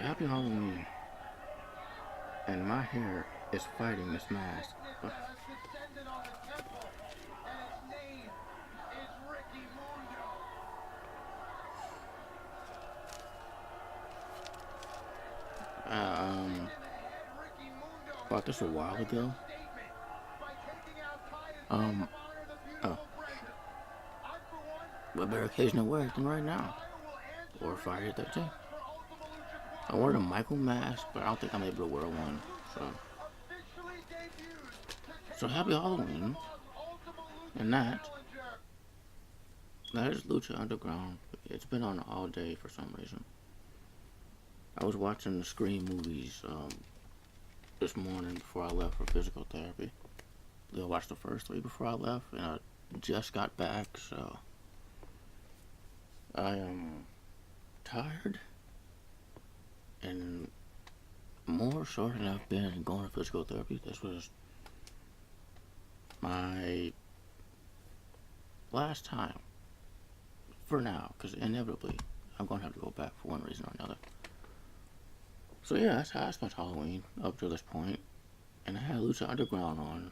Happy Halloween. And my hair is fighting this mask. Bought this a while ago. Um, oh, what better occasion to wear it than right now? Or Friday the 13th. I ordered a Michael mask, but I don't think I'm able to wear one. So happy Halloween. And that is Lucha Underground. It's been on all day for some reason. I was watching the Scream movies this morning before I left for physical therapy. I watched the first three before I left, and I just got back, so I am tired and more sore than I've been going to physical therapy. This was my last time for now, because inevitably I'm going to have to go back for one reason or another. So yeah, that's how I spent Halloween up to this point. And I had Lucha Underground on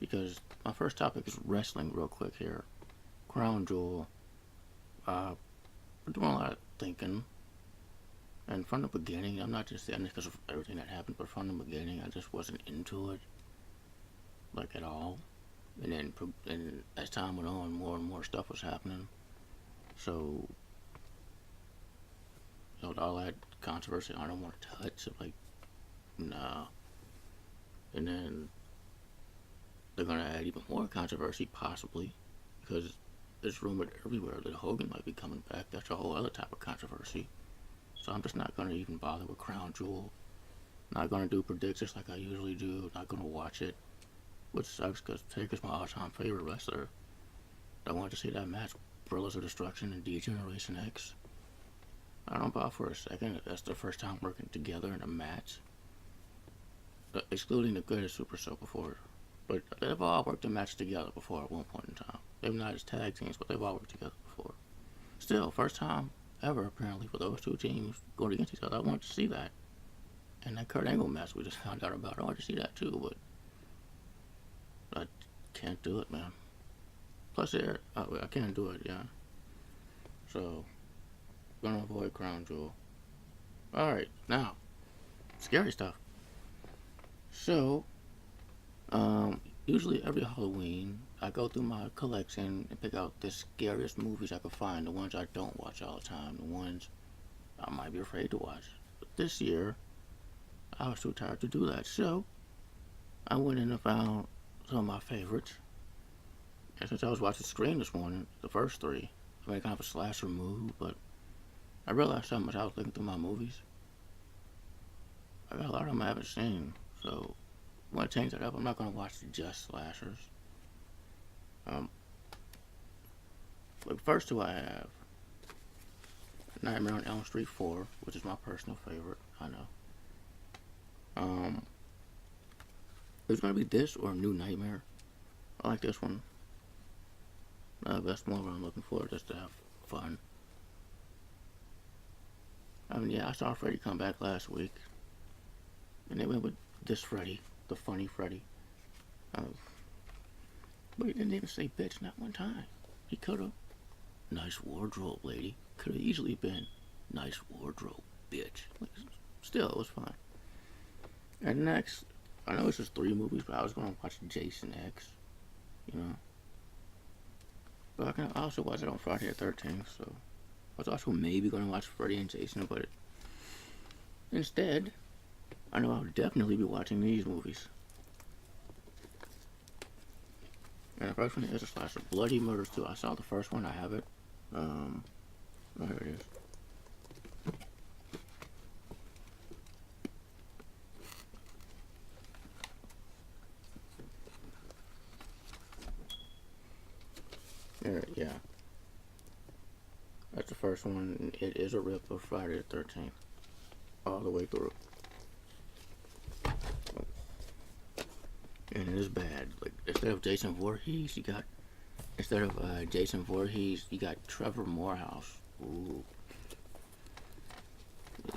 because my first topic is wrestling real quick here. Crown Jewel. We're doing a lot of thinking. And from the beginning, I'm not just saying this because of everything that happened, but from the beginning, I just wasn't into it. Like at all. And then as time went on, more and more stuff was happening. So, all that controversy I don't want to touch. Like, nah. And then they're gonna add even more controversy, possibly, because it's rumored everywhere that Hogan might be coming back. That's a whole other type of controversy. So I'm just not gonna even bother with Crown Jewel. Not gonna do predictions like I usually do. Not gonna watch it, which sucks because Taker's my all-time favorite wrestler. I wanted to see that match, Brothers of Destruction and D-Generation X. I don't know about for a second. That's their first time working together in a match. Excluding the Greatest Super Show before. But they've all worked a match together before at one point in time. They've not as tag teams, but they've all worked together before. Still, first time ever, apparently, for those two teams going against each other. I wanted to see that. And that Kurt Angle match we just found out about, I wanted to see that too, but I can't do it, man. Plus, I can't do it, yeah. So, gonna avoid Crown Jewel. Alright, now, scary stuff. So, usually every Halloween, I go through my collection and pick out the scariest movies I can find, the ones I don't watch all the time, the ones I might be afraid to watch. But this year, I was too tired to do that, so I went in and found some of my favorites. And since I was watching Scream this morning, the first three, I made kind of a slasher move, but I realized how much I was looking through my movies. I got a lot of them I haven't seen, so I'm going to change that up. I'm not going to watch just slashers. The first two I have, Nightmare on Elm Street 4, which is my personal favorite, I know. It's going to be this or New Nightmare. I like this one. That's more what I'm looking for, just to have fun. I saw Freddy come back last week. And they went with this Freddy, the funny Freddy. But he didn't even say bitch not one time. He could've. Nice wardrobe, lady. Could've easily been nice wardrobe, bitch. Still, it was fun. And next, I know it's just 3 movies, but I was going to watch Jason X, But I can also watch it on Friday the 13th, so I was also maybe going to watch Freddy and Jason, but instead, I know I'll definitely be watching these movies. And the first one is a slasher, Bloody Murders 2. I saw the first one, I have it. There it is. Yeah. That's the first one. It is a rip of Friday the 13th. All the way through. And it is bad. Like, instead of Jason Voorhees, you got Trevor Morehouse. Ooh.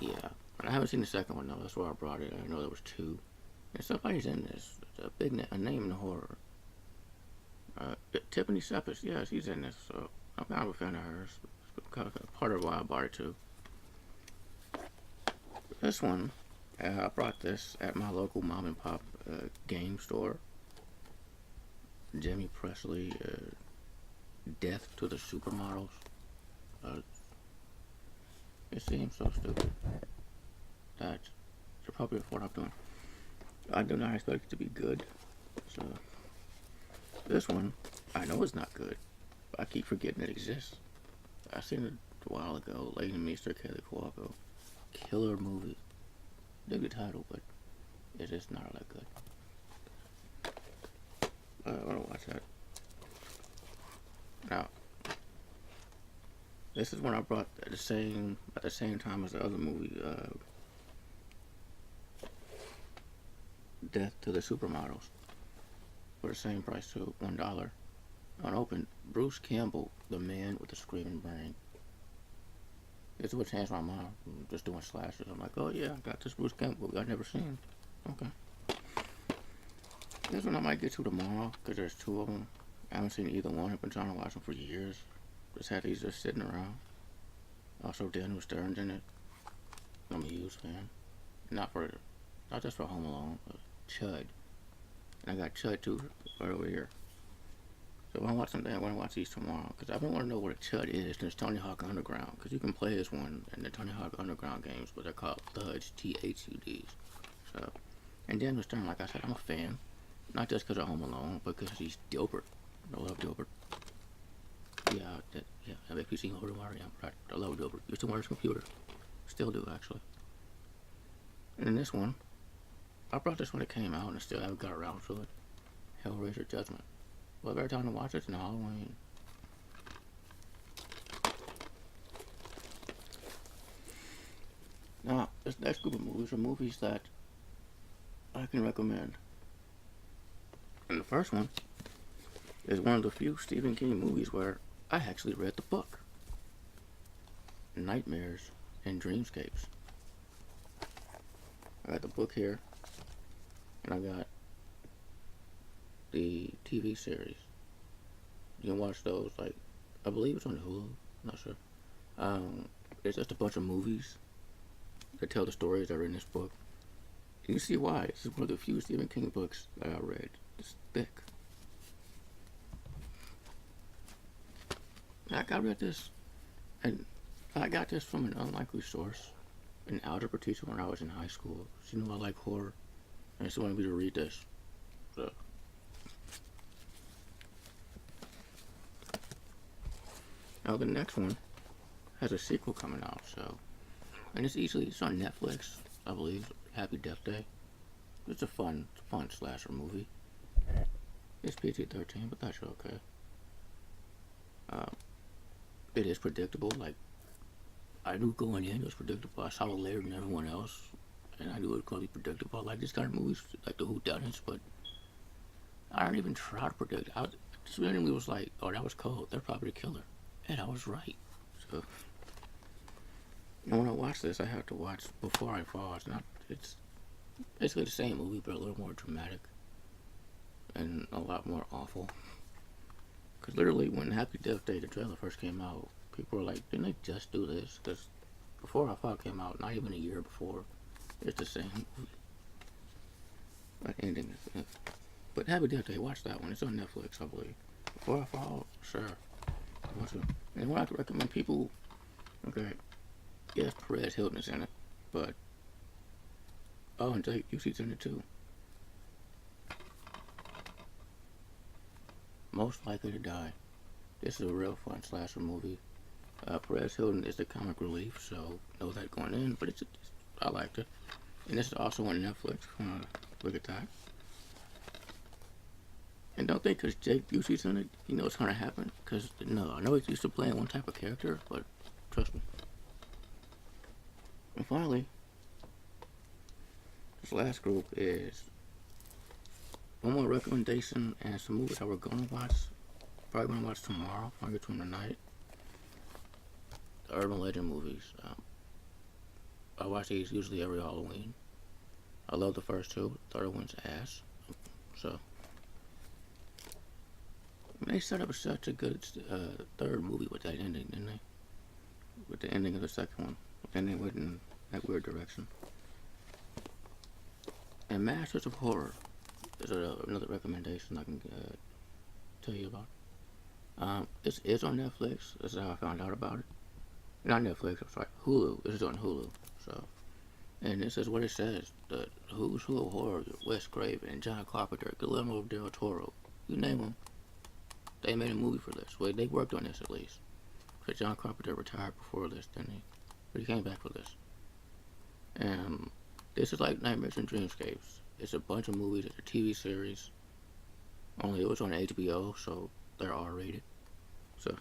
Yeah. And I haven't seen the second one though. That's why I brought it. I know there was two. And somebody's in this. It's a big a name in the horror. Tiffany Seppis. Yeah, she's in this. So I'm kind of a fan of hers. It's part of why I bought it too. This one, I brought this at my local mom and pop game store. Jimmy Presley, Death to the Supermodels. It seems so stupid. That's appropriate for what I'm doing. I do not expect it to be good. So, this one, I know it's not good, but I keep forgetting it exists. I seen it a while ago, Lady Meester, Kelly Cuoco. Killer movie. Dig the title, but it's just not that good. I want to watch that. Now, this is one I brought at the same time as the other movie, Death to the Supermodels, for the same price too, $1. Unopened. Bruce Campbell, the man with the screaming brain. This is what changed my mind. I'm just doing slashers. I'm like, oh yeah, I got this Bruce Campbell I've never seen. Okay. This one I might get to tomorrow because there's two of them. I haven't seen either one. I've been trying to watch them for years. Just had these just sitting around. Also, Daniel Stern's in it. I'm a huge fan. Not just for Home Alone, but Chud. And I got Chud too right over here. So when I watch something, I want to watch these tomorrow because I've been wanting to know what a Chud is. There's Tony Hawk Underground because you can play this one in the Tony Hawk Underground games, but they're called Thuds, THUDs. So, and Daniel Stern, like I said, I'm a fan. Not just because of Home Alone, but because he's Dilbert. I love Dilbert. Yeah, I make you seen Homer Mario. Right, I love Dilbert. Used to wear his computer. Still do, actually. And in this one, I brought this when it came out and I still haven't got around to it. Hellraiser Judgment. Well, every time to watch it, it's Halloween. Now, this next group of movies are movies that I can recommend. And the first one is one of the few Stephen King movies where I actually read the book. Nightmares and Dreamscapes. I got the book here, and I got the TV series. You can watch those, like, I believe it's on Hulu, I'm not sure. It's just a bunch of movies that tell the stories that are in this book. You can see why. This is one of the few Stephen King books that I read. It's thick. I read this, and I got this from an unlikely source. An algebra teacher when I was in high school. She knew I like horror, and she wanted me to read this. So, now the next one has a sequel coming out. So, and it's on Netflix, I believe. Happy Death Day. It's a fun slasher movie. It's PG-13, but that's okay. It is predictable. Like, I knew going in it was predictable. I saw it later than everyone else, and I knew it was going to be predictable. I like this kind of movies, like the whodunits, but I don't even try to predict. I just randomly was like, oh, that was cold. They're probably the killer. And I was right. So, and when I watch this, I have to watch Before I Fall. It's basically the same movie, but a little more dramatic and a lot more awful. Because literally, when Happy Death Day, the trailer first came out, people were like, didn't they just do this? Because Before I Fall came out, not even a year before. It's the same movie. But ending is, but Happy Death Day, watch that one. It's on Netflix, I believe. Before I Fall, sure. Watch it. And what I could recommend people, okay, yes, Perez Hilton is in it, but, oh, and Jake Busey's in it too. Most Likely to Die. This is a real fun slasher movie. Perez Hilton is the comic relief, so know that going in, but I liked it. And this is also on Netflix. Look at that. And don't think because Jake Busey's in it, you know it's going to happen. Because, no, I know he's used to playing one type of character, but trust me. And finally, this last group is one more recommendation and some movies that we're going to watch. Probably going to watch tomorrow. I'll get to them tonight. The Urban Legend movies. I watch these usually every Halloween. I love the first two. The third one's ass. So they set up such a good third movie with that ending, didn't they? With the ending of the second one, and they went in that weird direction. And Masters of Horror is another recommendation I can tell you about. It's on Netflix. This is how I found out about it. Not Netflix, I'm sorry, Hulu. This is on Hulu. So, and this is what it says: the who's who of horror, Wes Craven and John Carpenter, Guillermo del Toro, you name them. They made a movie for this. Well, they worked on this at least. Because John Carpenter retired before this, didn't he? But he came back for this. And this is like Nightmares and Dreamscapes. It's a bunch of movies. It's a TV series. Only it was on HBO, so they're R-rated. So,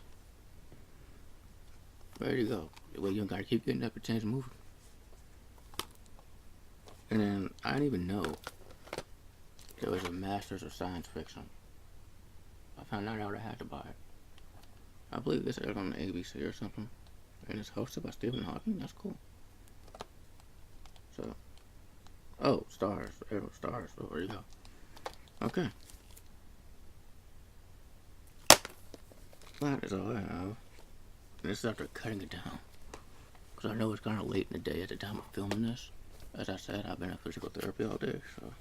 there you go. Well, you don't gotta keep getting up and change the movie. And then, I didn't even know there was a Masters of Science Fiction. I found out I had to buy it. I believe this aired on the ABC or something. And it's hosted by Stephen Hawking. That's cool. So, oh, stars. Arrow stars. Oh, there you go. Okay. That is all I have. This is after cutting it down. Because I know it's kind of late in the day at the time of filming this. As I said, I've been at physical therapy all day, so.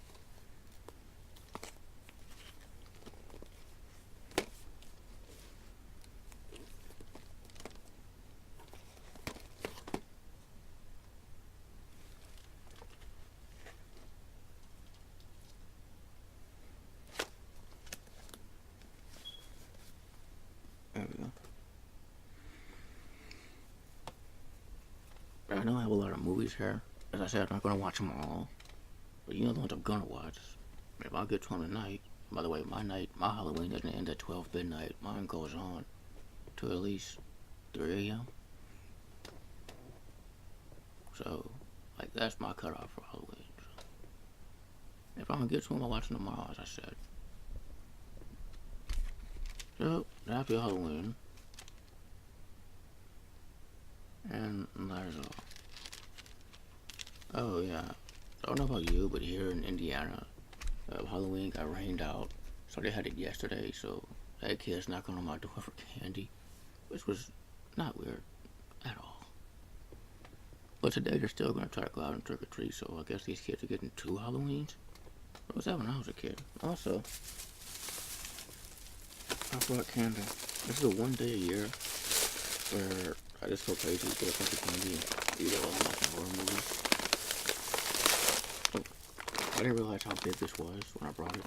There we go. I know I have a lot of movies here. As I said, I'm not going to watch them all. But you know the ones I'm going to watch. If I get to them tonight, by the way, my Halloween doesn't end at 12 midnight. Mine goes on to at least 3 a.m. So, like, that's my cutoff for Halloween. So, if I'm going to get to them, I'll watch them tomorrow, as I said. So, happy Halloween. And that is all. Oh yeah, I don't know about you, but here in Indiana, Halloween got rained out, so they had it yesterday, so I had kids knocking on my door for candy, which was not weird at all. But today they're still going to try to go out and trick or treat, so I guess these kids are getting 2 Halloweens. What was that when I was a kid? Also, I brought candy. This is the one day a year where I just go crazy, get a bunch of candy and eat it all like a horror movie. So, I didn't realize how big this was when I brought it.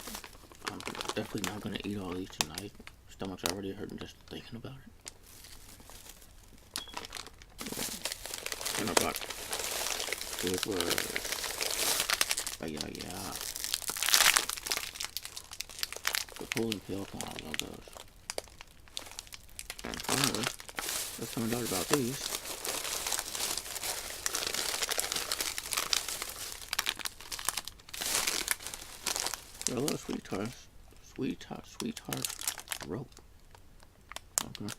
I'm definitely not going to eat all these tonight. Stomach's already hurting just thinking about it. And I brought this was the pull and peel kind. I love those. And finally, let's find out about these. They're a little sweet tarts. Sweetheart rope. Okay.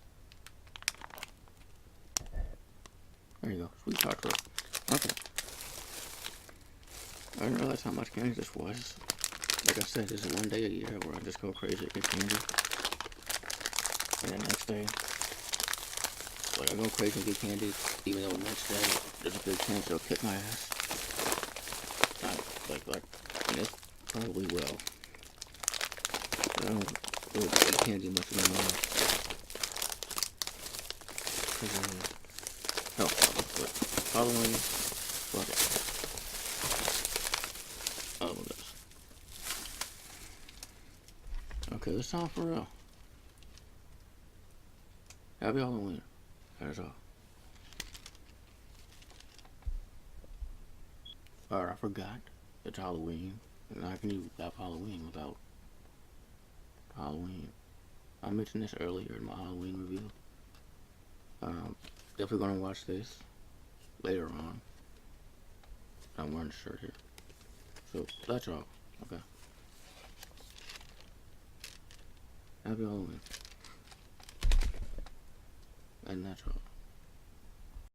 There you go. Sweetheart rope. Okay. I didn't realize how much candy this was. Like I said, this is one day a year where I just go crazy and get candy. And the next day, like I go crazy and get candy, even though the next day there's a big chance they'll kick my ass. And it probably will. I don't really eat candy much anymore. Because of health problems, but Halloween, fuck it. Oh, this. Okay, this time for real. Happy Halloween. That is all. Alright, I forgot. It's Halloween. And how can you have Halloween without Halloween? I mentioned this earlier in my Halloween review. Definitely gonna watch this later on. I'm wearing a shirt here. So, that's all. Okay. Happy Halloween. And that's all.